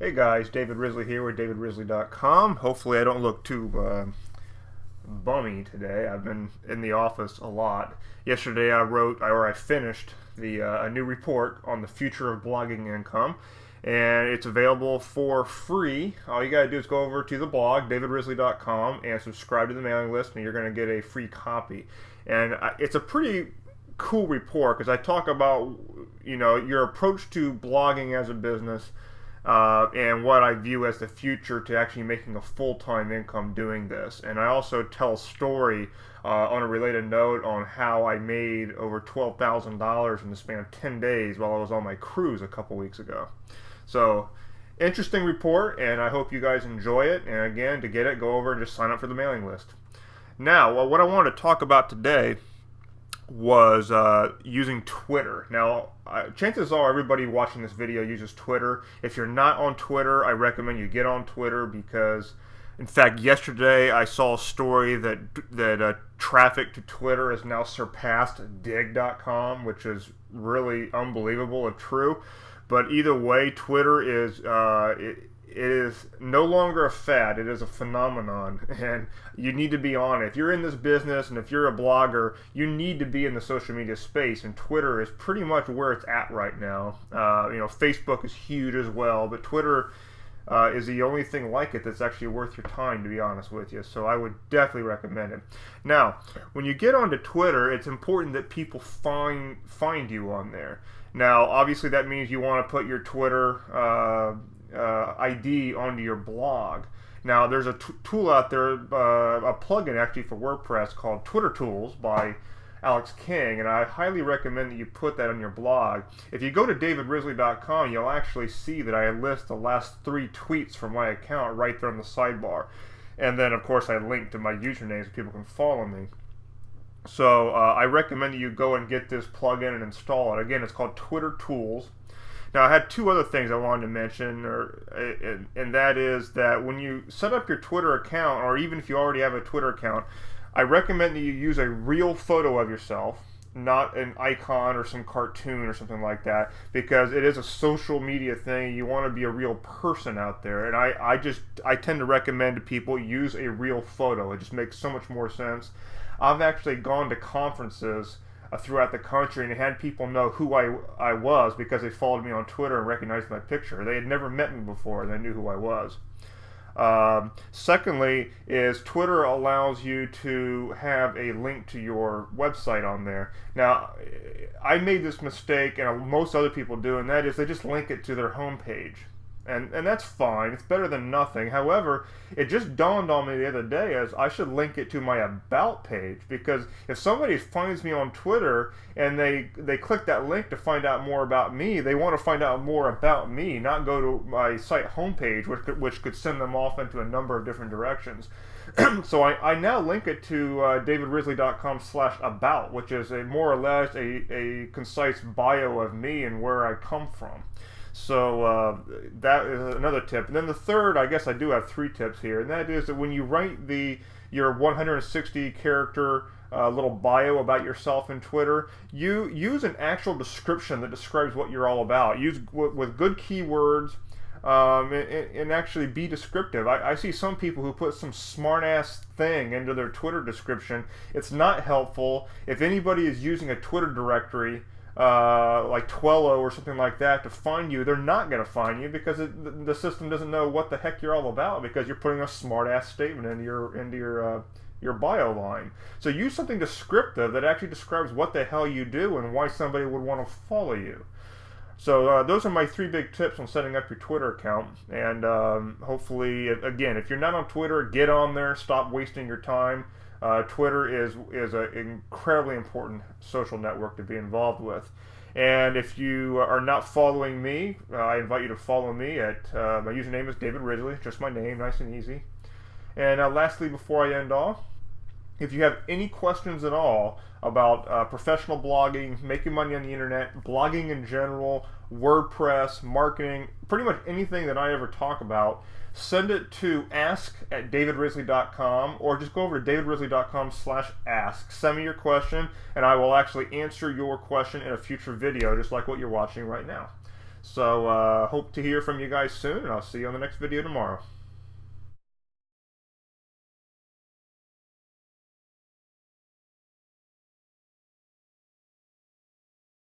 Hey guys, David Risley here with davidrisley.com. Hopefully I don't look too bummy today. I've been in the office a lot. Yesterday I finished a new report on the future of blogging income, and it's available for free. All you gotta do is go over to the blog, davidrisley.com, and subscribe to the mailing list, and you're gonna get a free copy. And it's a pretty cool report because I talk about your approach to blogging as a business, and what I view as the future to actually making a full-time income doing this. And I also tell a story on a related note on how I made over $12,000 in the span of 10 days while I was on my cruise a couple weeks ago. So, interesting report, and I hope you guys enjoy it. And again, to get it, go over and just sign up for the mailing list. Now, what I wanted to talk about today was using Twitter. Now, chances are everybody watching this video uses Twitter. If you're not on Twitter, I recommend you get on Twitter because, in fact, yesterday I saw a story that traffic to Twitter has now surpassed dig.com, which is really unbelievable if true. But either way, Twitter is it is no longer a fad. It is a phenomenon, and you need to be on it. If you're in this business and if you're a blogger, you need to be in the social media space, and Twitter is pretty much where it's at right now. Facebook is huge as well, but Twitter is the only thing like it that's actually worth your time, to be honest with you. So I would definitely recommend it. Now, when you get onto Twitter, it's important that people find you on there. Now, obviously, that means you want to put your Twitter ID onto your blog. Now, there's a tool out there, a plugin actually for WordPress called Twitter Tools by Alex King, and I highly recommend that you put that on your blog. If you go to davidrisley.com, you'll actually see that I list the last 3 tweets from my account right there on the sidebar. And then, of course, I link to my usernames so people can follow me. So I recommend that you go and get this plugin and install it. Again, it's called Twitter Tools. Now, I had 2 other things I wanted to mention, and that is that when you set up your Twitter account, or even if you already have a Twitter account, I recommend that you use a real photo of yourself, not an icon or some cartoon or something like that, because it is a social media thing. You want to be a real person out there, and I tend to recommend to people use a real photo. It just makes so much more sense. I've actually gone to conferences throughout the country and had people know who I was because they followed me on Twitter and recognized my picture. They had never met me before, and they knew who I was. Secondly, is Twitter allows you to have a link to your website on there. Now, I made this mistake, and most other people do, and that is they just link it to their homepage. And that's fine. It's better than nothing. However, it just dawned on me the other day as I should link it to my About page, because if somebody finds me on Twitter and they click that link to find out more about me, they want to find out more about me, not go to my site homepage, which could send them off into a number of different directions. So I now link it to davidrisley.com/about, which is more or less a concise bio of me and where I come from. So that is another tip. And then the third, I guess I do have 3 tips here, and that is that when you write your 160 character little bio about yourself in Twitter, you use an actual description that describes what you're all about. Use with good keywords, and actually be descriptive. I see some people who put some smart-ass thing into their Twitter description. It's not helpful. If anybody is using a Twitter directory, like Twello or something like that, to find you, they're not going to find you because the system doesn't know what the heck you're all about, because you're putting a smart-ass statement into your bio line. So use something descriptive that actually describes what the hell you do and why somebody would want to follow you. So those are my 3 big tips on setting up your Twitter account. And hopefully, again, if you're not on Twitter, get on there. Stop wasting your time. Twitter is an incredibly important social network to be involved with. And if you are not following me, I invite you to follow me at, my username is David Risley, just my name, nice and easy. And lastly, before I end off, if you have any questions at all about professional blogging, making money on the internet, blogging in general, WordPress, marketing, pretty much anything that I ever talk about, send it to ask@davidrisley.com, or just go over to davidrisley.com/ask. Send me your question, and I will actually answer your question in a future video, just like what you're watching right now. So hope to hear from you guys soon, and I'll see you on the next video tomorrow.